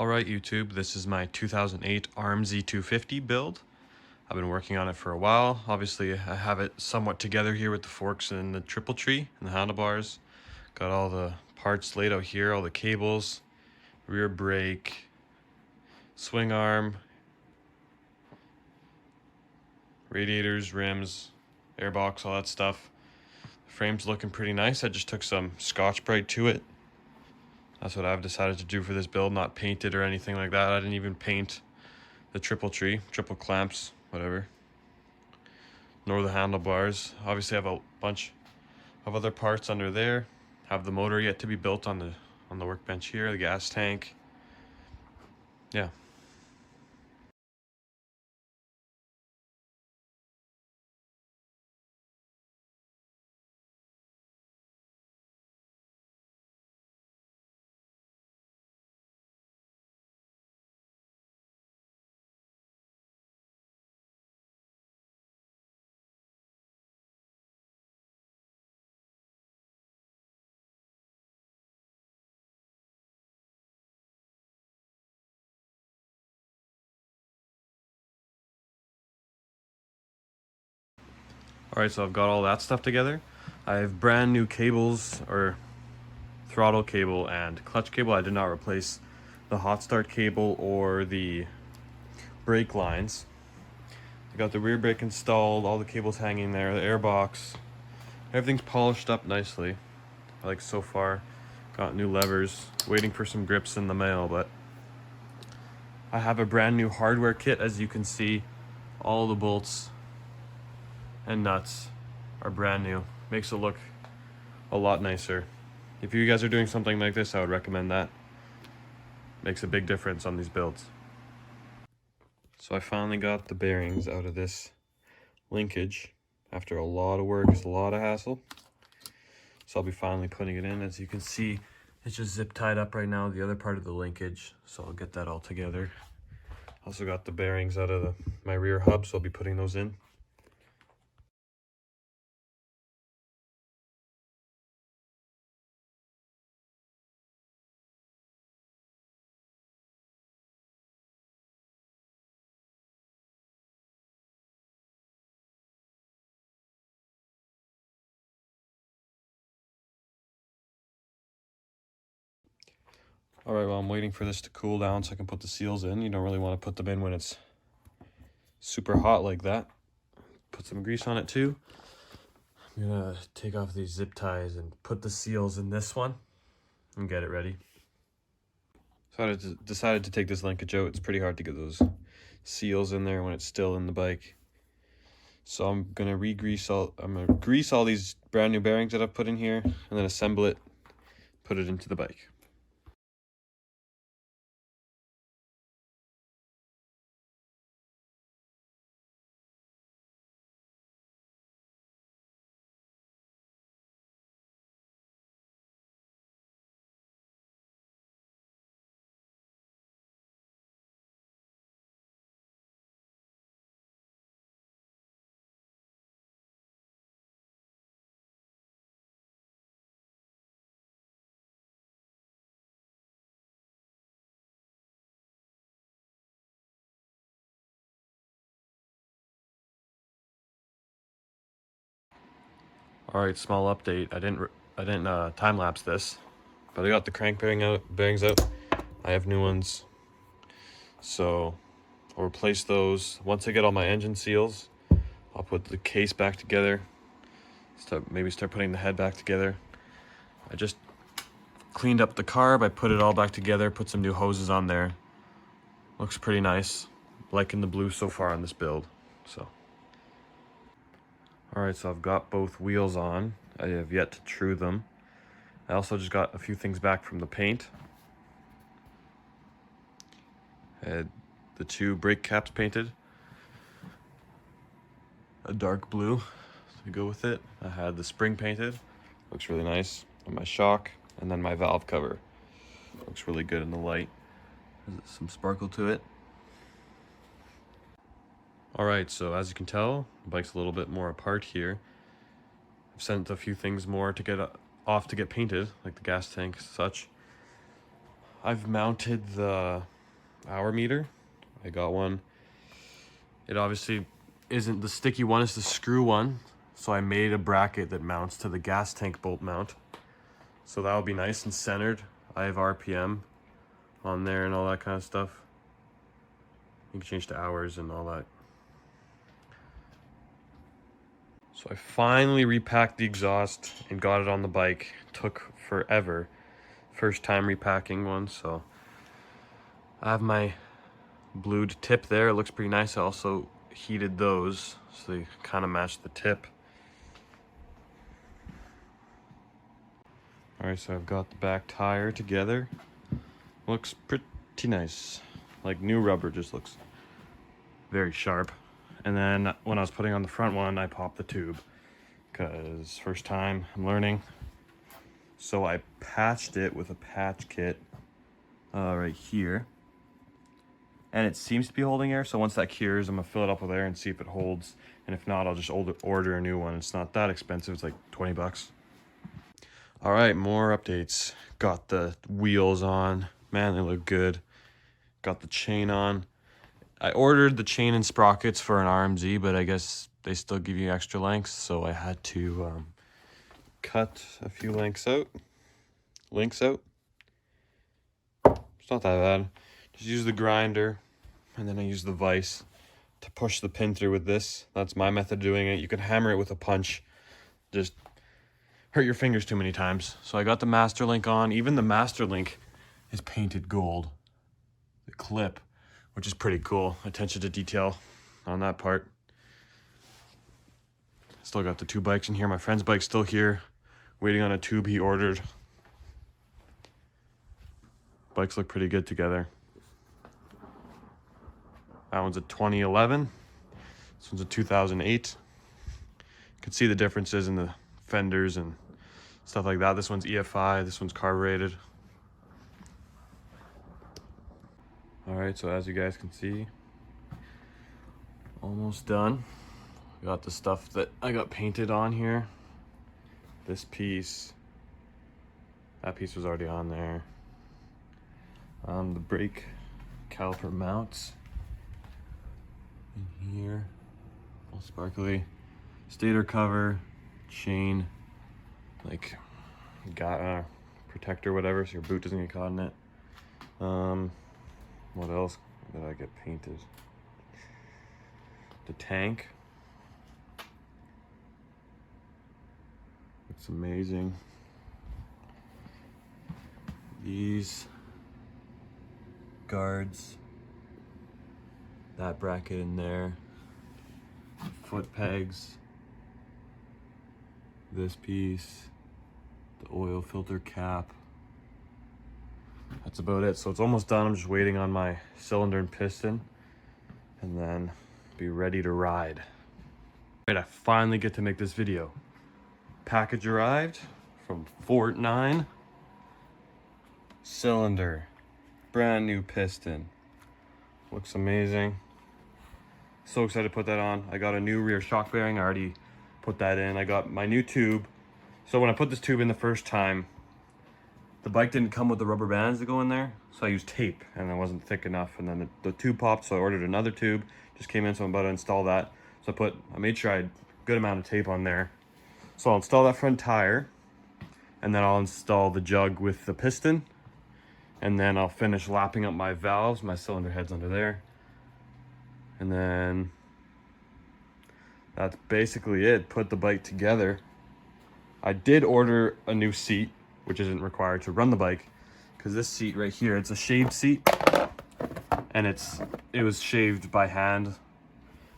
Alright YouTube, this is my 2008 ARM Z250 build. I've been working on it for a while. Obviously I have it somewhat together here with the forks and the triple tree and the handlebars. Got all the parts laid out here, all the cables, rear brake, swing arm, radiators, rims, airbox, all that stuff. The frame's looking pretty nice. I just took some Scotch-Brite to it. That's what I've decided to do for this build, not paint it or anything like that. I didn't even paint the triple clamps, whatever, nor the handlebars. Obviously I have a bunch of other parts under there. Have the motor yet to be built on the workbench here, the gas tank. Yeah. Alright, so I've got all that stuff together. I have brand new cables, or throttle cable and clutch cable. I did not replace the hot start cable or the brake lines. I got the rear brake installed, all the cables hanging there, the airbox. Everything's polished up nicely. Like so far. Got new levers, waiting for some grips in the mail, but I have a brand new hardware kit. As you can see, all the bolts and nuts are brand new. Makes it look a lot nicer. If you guys are doing something like this, I would recommend that. Makes a big difference on these builds. So I finally got the bearings out of this linkage after a lot of work. It's a lot of hassle. So I'll be finally putting it in. As you can see, it's just zip tied up right now, the other part of the linkage. So I'll get that all together. Also got the bearings out of my rear hub, so I'll be putting those in. Alright, well I'm waiting for this to cool down so I can put the seals in. You don't really want to put them in when it's super hot like that. Put some grease on it too. I'm gonna take off these zip ties and put the seals in this one and get it ready. So I decided to take this linkage out. It's pretty hard to get those seals in there when it's still in the bike. So I'm gonna grease all these brand new bearings that I've put in here and then assemble it, put it into the bike. Alright, small update. I didn't time lapse this, but I got the crank bearings out. I have new ones, so I'll replace those. Once I get all my engine seals, I'll put the case back together. Maybe start putting the head back together. I just cleaned up the carb. I put it all back together. Put some new hoses on there. Looks pretty nice. Liking the blue so far on this build. So. Alright, so I've got both wheels on. I have yet to true them. I also just got a few things back from the paint. I had the two brake caps painted. A dark blue to go with it. I had the spring painted. Looks really nice. And my shock, and then my valve cover. Looks really good in the light. There's some sparkle to it. Alright, so as you can tell, the bike's a little bit more apart here. I've sent a few things more to get off to get painted, like the gas tank and such. I've mounted the hour meter. I got one. It obviously isn't the sticky one, it's the screw one. So I made a bracket that mounts to the gas tank bolt mount. So that'll be nice and centered. I have RPM on there and all that kind of stuff. You can change to hours and all that. So I finally repacked the exhaust and got it on the bike. Took forever. First time repacking one, so I have my blued tip there. It looks pretty nice. I also heated those so they kind of match the tip. Alright, so I've got the back tire together. Looks pretty nice. Like new rubber, just looks very sharp. And then when I was putting on the front one, I popped the tube because first time I'm learning. So I patched it with a patch kit right here. And it seems to be holding air, so once that cures, I'm gonna fill it up with air and see if it holds. And if not, I'll just order a new one. It's not that expensive, it's like 20 bucks. All right, more updates. Got the wheels on. Man, they look good. Got the chain on. I ordered the chain and sprockets for an RMZ, but I guess they still give you extra lengths, so I had to cut a few links out. It's not that bad. Just use the grinder, and then I use the vise to push the pin through with this. That's my method of doing it. You can hammer it with a punch. Just hurt your fingers too many times. So I got the master link on. Even the master link is painted gold. The clip, which is pretty cool. Attention to detail on that part. Still got the two bikes in here. My friend's bike's still here, waiting on a tube he ordered. Bikes look pretty good together. That one's a 2011. This one's a 2008. You can see the differences in the fenders and stuff like that. This one's EFI, this one's carbureted. All right, so as you guys can see, almost done. Got the stuff that I got painted on here. This piece, that piece was already on there. The brake caliper mounts in here, all sparkly. Stator cover, chain, like got protector, whatever, so your boot doesn't get caught in it. What else did I get painted? The tank. It's amazing. These guards, that bracket in there, foot pegs, this piece, the oil filter cap. That's about it. So it's almost done. I'm just waiting on my cylinder and piston and then be ready to ride. All right, I finally get to make this video. Package arrived from Fort 9. Cylinder, brand new piston. Looks amazing. So excited to put that on. I got a new rear shock bearing. I already put that in. I got my new tube. So when I put this tube in the first time, the bike didn't come with the rubber bands that go in there, so I used tape and it wasn't thick enough, and then the tube popped, so I ordered another tube. Just came in, so I'm about to install that. So I made sure I had a good amount of tape on there. So I'll install that front tire, and then I'll install the jug with the piston, and then I'll finish lapping up my valves. My cylinder head's under there. And then that's basically it. Put the bike together. I did order a new seat, which isn't required to run the bike, because this seat right here, it's a shaved seat, and it was shaved by hand,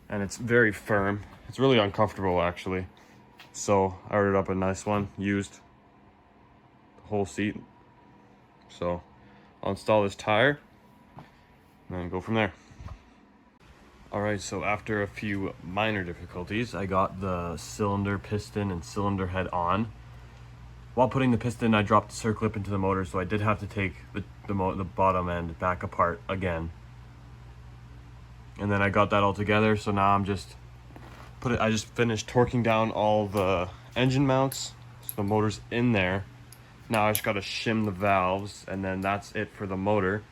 and it's very firm. It's really uncomfortable, actually. So I ordered up a nice one, used the whole seat. So I'll install this tire and then go from there. All right, so after a few minor difficulties, I got the cylinder, piston, and cylinder head on. While putting the piston, I dropped the circlip into the motor, so I did have to take the bottom end back apart again. And then I got that all together, so now I just finished torquing down all the engine mounts, so the motor's in there. Now I just gotta shim the valves, and then that's it for the motor.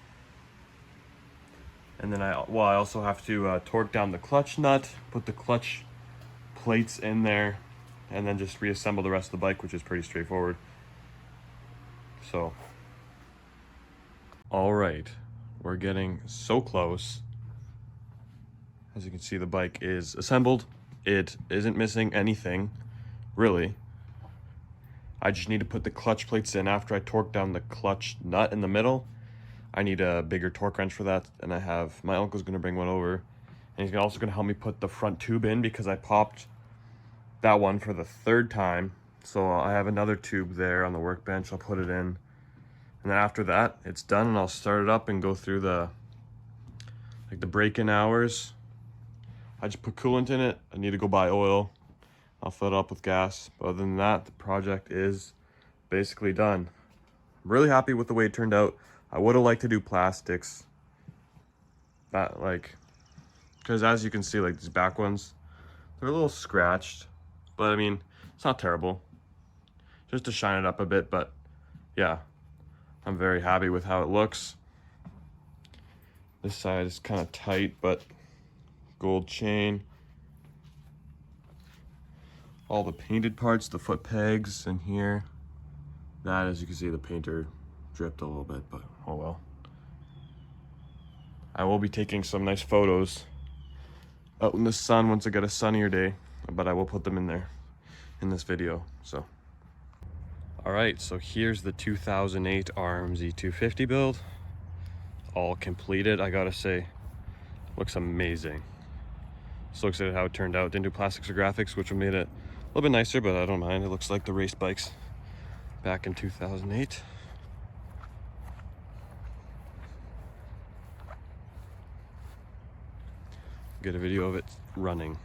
And then I also have to torque down the clutch nut, put the clutch plates in there, and then just reassemble the rest of the bike, which is pretty straightforward. So, all right, we're getting so close. As you can see, the bike is assembled. It isn't missing anything, really. I just need to put the clutch plates in after I torque down the clutch nut in the middle. I need a bigger torque wrench for that, and I have, my uncle's gonna bring one over, and he's also gonna help me put the front tube in because I popped that one for the 3rd time. So I have another tube there on the workbench. I'll put it in, and then after that, it's done, and I'll start it up and go through the break-in hours. I just put coolant in it. I need to go buy oil. I'll fill it up with gas. But other than that, the project is basically done. I'm really happy with the way it turned out. I would have liked to do plastics. Because as you can see, like these back ones, they're a little scratched. But I mean, it's not terrible. Just to shine it up a bit, but yeah. I'm very happy with how it looks. This side is kind of tight, but gold chain. All the painted parts, the foot pegs in here. That, as you can see, the painter dripped a little bit, but oh well. I will be taking some nice photos out in the sun once I get a sunnier day, but I will put them in there in this video. So, all right, so here's the 2008 RMZ 250 build, all completed. I gotta say, looks amazing. So excited how it turned out. Didn't do plastics or graphics, which made it a little bit nicer, but I don't mind. It looks like the race bikes back in 2008. Get a video of it running.